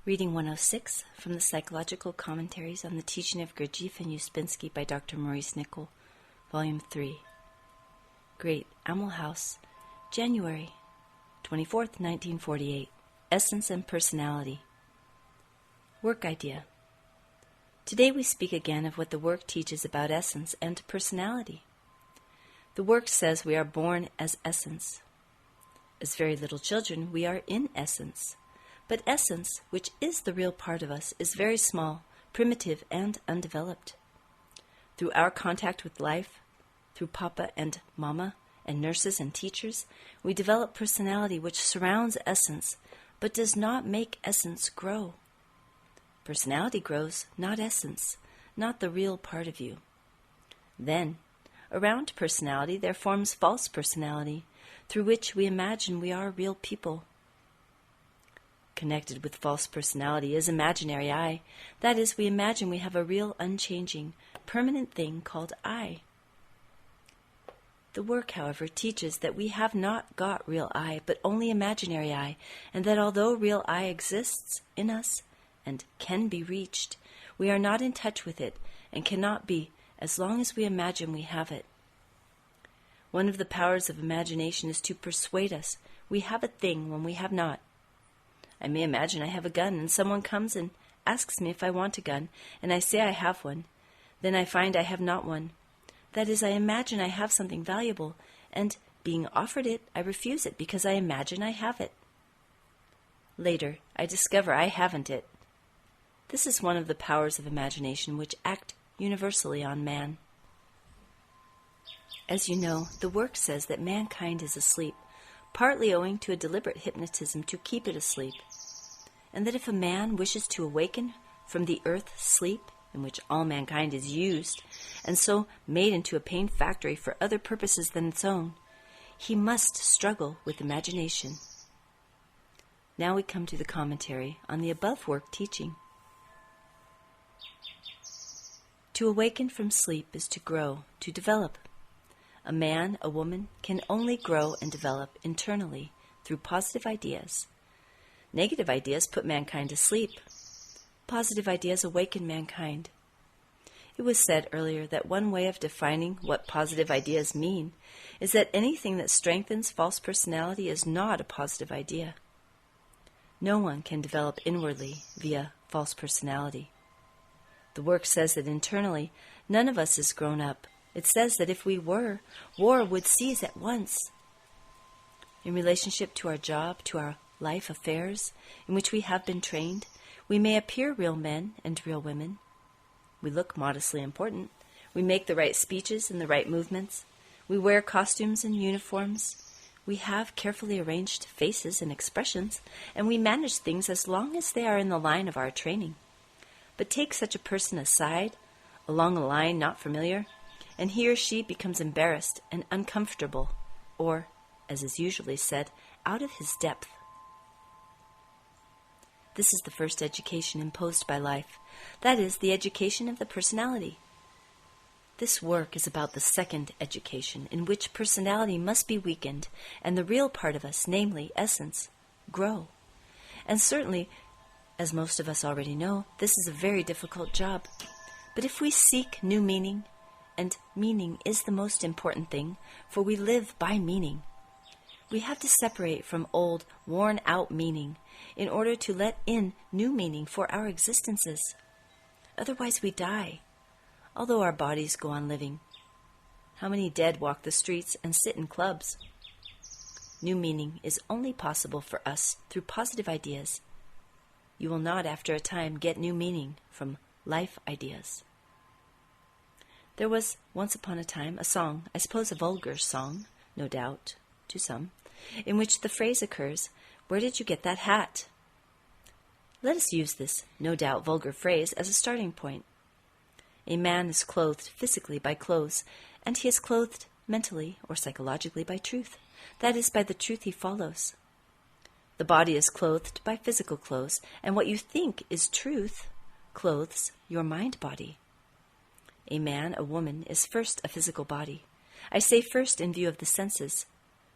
Reading 106 from the Psychological Commentaries on the Teaching of Gurdjieff and Ouspensky by Dr. Maurice Nicoll, Volume 3. Great Amel House, January 24th, 1948. Essence and Personality. Work Idea. Today we speak again of what the work teaches about essence and personality. The work says we are born as essence. As very little children, we are in essence. But essence, which is the real part of us, is very small, primitive, and undeveloped. Through our contact with life, through Papa and Mama, and nurses and teachers, we develop personality which surrounds essence, but does not make essence grow. Personality grows, not essence, not the real part of you. Then, around personality, there forms false personality, through which we imagine we are real people. Connected with false personality is imaginary I. That is, we imagine we have a real, unchanging, permanent thing called I. The work, however, teaches that we have not got real I, but only imaginary I, and that although real I exists in us and can be reached, we are not in touch with it and cannot be as long as we imagine we have it. One of the powers of imagination is to persuade us we have a thing when we have not. I may imagine I have a gun, and someone comes and asks me if I want a gun, and I say I have one. Then I find I have not one. That is, I imagine I have something valuable, and being offered it, I refuse it because I imagine I have it. Later, I discover I haven't it. This is one of the powers of imagination which act universally on man. As you know, the work says that mankind is asleep, partly owing to a deliberate hypnotism to keep it asleep, and that if a man wishes to awaken from the earth sleep, in which all mankind is used, and so made into a pain factory for other purposes than its own, he must struggle with imagination. Now we come to the commentary on the above work teaching. To awaken from sleep is to grow, to develop. A man, a woman, can only grow and develop internally through positive ideas. Negative ideas put mankind to sleep. Positive ideas awaken mankind. It was said earlier that one way of defining what positive ideas mean is that anything that strengthens false personality is not a positive idea. No one can develop inwardly via false personality. The work says that internally, none of us is grown up. It says that if we were, war would cease at once. In relationship to our job, to our life affairs, in which we have been trained, we may appear real men and real women. We look modestly important. We make the right speeches and the right movements. We wear costumes and uniforms. We have carefully arranged faces and expressions, and we manage things as long as they are in the line of our training. But take such a person aside, along a line not familiar, and he or she becomes embarrassed and uncomfortable, or, as is usually said, out of his depth. This is the first education imposed by life, that is, the education of the personality. This work is about the second education, in which personality must be weakened, and the real part of us, namely essence, grow. And certainly, as most of us already know, this is a very difficult job. But if we seek new meaning, and meaning is the most important thing, for we live by meaning, we have to separate from old, worn-out meaning in order to let in new meaning for our existences. Otherwise we die, although our bodies go on living. How many dead walk the streets and sit in clubs? New meaning is only possible for us through positive ideas. You will not, after a time, get new meaning from life ideas. There was, once upon a time, a song, I suppose a vulgar song, no doubt, to some, in which the phrase occurs, "Where did you get that hat?" Let us use this, no doubt vulgar phrase as a starting point. A man is clothed physically by clothes, and he is clothed mentally or psychologically by truth, that is, by the truth he follows. The body is clothed by physical clothes, and what you think is truth clothes your mind-body. A man, a woman, is first a physical body. I say first in view of the senses.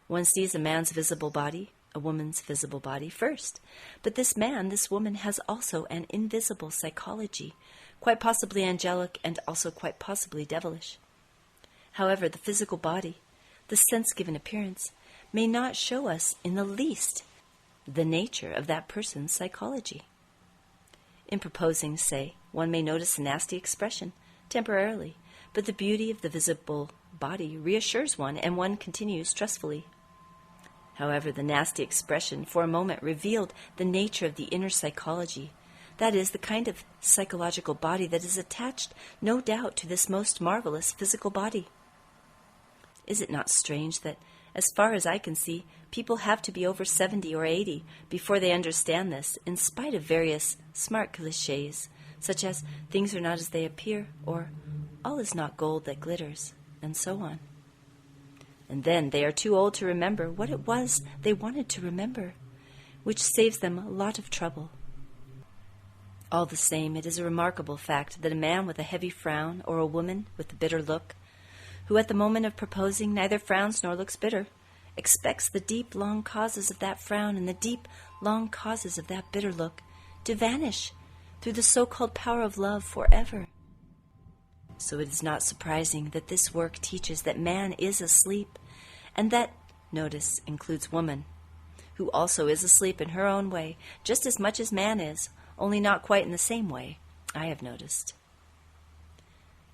One sees a man's visible body, a woman's visible body first. But this man, this woman, has also an invisible psychology, quite possibly angelic and also quite possibly devilish. However, the physical body, the sense-given appearance, may not show us in the least the nature of that person's psychology. In proposing, say, one may notice a nasty expression, temporarily, but the beauty of the visible body reassures one, and one continues trustfully. However, the nasty expression for a moment revealed the nature of the inner psychology, that is, the kind of psychological body that is attached, no doubt, to this most marvelous physical body. Is it not strange that, as far as I can see, people have to be over 70 or 80 before they understand this, in spite of various smart clichés, such as things are not as they appear, or all is not gold that glitters, and so on. And then they are too old to remember what it was they wanted to remember, which saves them a lot of trouble. All the same, it is a remarkable fact that a man with a heavy frown, or a woman with a bitter look, who at the moment of proposing neither frowns nor looks bitter, expects the deep, long causes of that frown and the deep, long causes of that bitter look to vanish through the so-called power of love forever. So it is not surprising that this work teaches that man is asleep, and that, notice, includes woman, who also is asleep in her own way, just as much as man is, only not quite in the same way, I have noticed.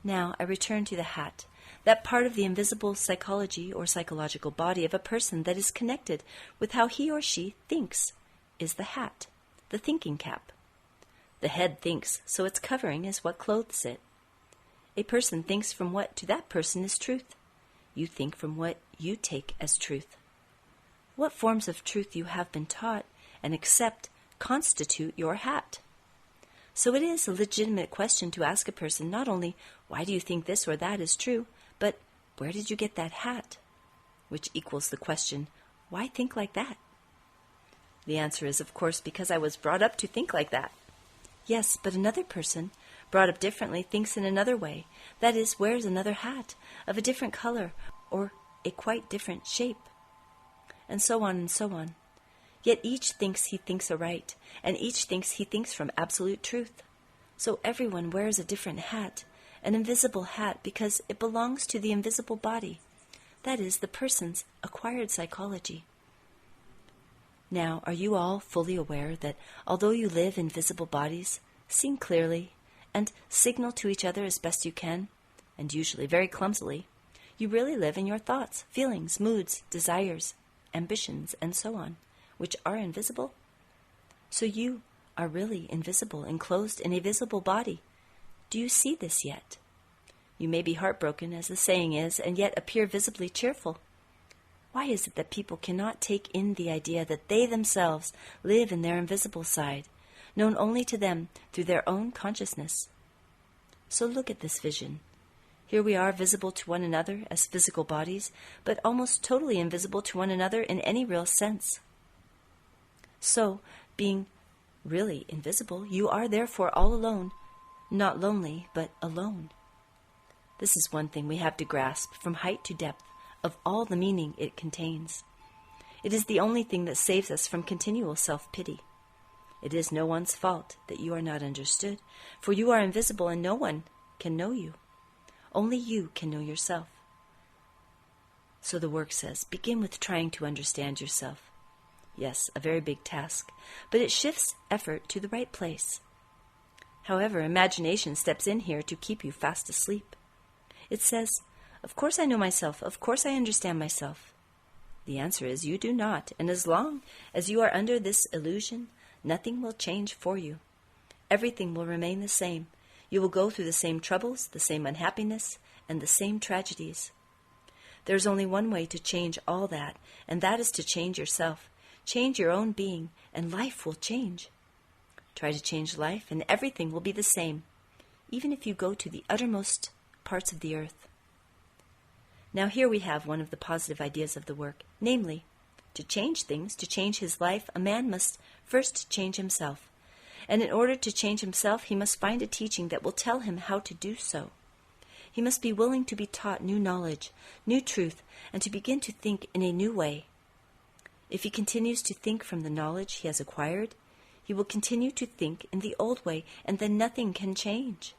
Now I return to the hat, that part of the invisible psychology or psychological body of a person that is connected with how he or she thinks, is the hat, the thinking cap. The head thinks, so its covering is what clothes it. A person thinks from what to that person is truth. You think from what you take as truth. What forms of truth you have been taught and accept constitute your hat. So it is a legitimate question to ask a person not only, why do you think this or that is true, but where did you get that hat? Which equals the question, why think like that? The answer is, of course, because I was brought up to think like that. Yes, but another person, brought up differently, thinks in another way, that is, wears another hat, of a different color, or a quite different shape. And so on and so on. Yet each thinks he thinks aright, and each thinks he thinks from absolute truth. So everyone wears a different hat, an invisible hat, because it belongs to the invisible body, that is, the person's acquired psychology. Now, are you all fully aware that although you live in visible bodies, seen clearly, and signal to each other as best you can, and usually very clumsily, you really live in your thoughts, feelings, moods, desires, ambitions, and so on, which are invisible? So you are really invisible, enclosed in a visible body. Do you see this yet? You may be heartbroken, as the saying is, and yet appear visibly cheerful. Why is it that people cannot take in the idea that they themselves live in their invisible side, known only to them through their own consciousness? So look at this vision. Here we are, visible to one another as physical bodies, but almost totally invisible to one another in any real sense. So, being really invisible, you are therefore all alone, not lonely, but alone. This is one thing we have to grasp from height to depth of all the meaning it contains. It is the only thing that saves us from continual self-pity. It is no one's fault that you are not understood, for you are invisible and no one can know you. Only you can know yourself. So the work says, begin with trying to understand yourself. Yes, a very big task, but it shifts effort to the right place. However, imagination steps in here to keep you fast asleep. It says, of course I know myself, of course I understand myself. The answer is you do not, and as long as you are under this illusion, nothing will change for you. Everything will remain the same. You will go through the same troubles, the same unhappiness, and the same tragedies. There is only one way to change all that, and that is to change yourself. Change your own being, and life will change. Try to change life, and everything will be the same, even if you go to the uttermost parts of the earth. Now here we have one of the positive ideas of the work, namely, to change things, to change his life, a man must first change himself. And in order to change himself, he must find a teaching that will tell him how to do so. He must be willing to be taught new knowledge, new truth, and to begin to think in a new way. If he continues to think from the knowledge he has acquired, he will continue to think in the old way, and then nothing can change.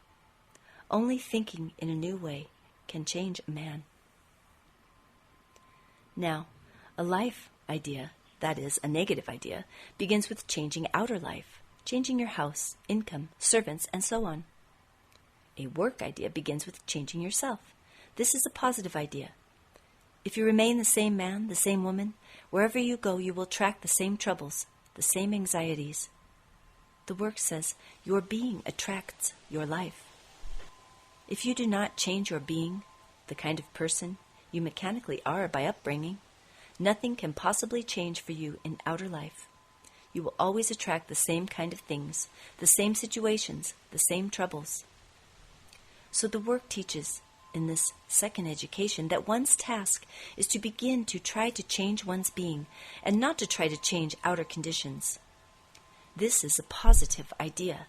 Only thinking in a new way can change a man. Now, a life idea, that is, a negative idea, begins with changing outer life, changing your house, income, servants, and so on. A work idea begins with changing yourself. This is a positive idea. If you remain the same man, the same woman, wherever you go you will attract the same troubles, the same anxieties. The work says your being attracts your life. If you do not change your being, the kind of person you mechanically are by upbringing, nothing can possibly change for you in outer life. You will always attract the same kind of things, the same situations, the same troubles. So the work teaches in this second education that one's task is to begin to try to change one's being and not to try to change outer conditions. This is a positive idea.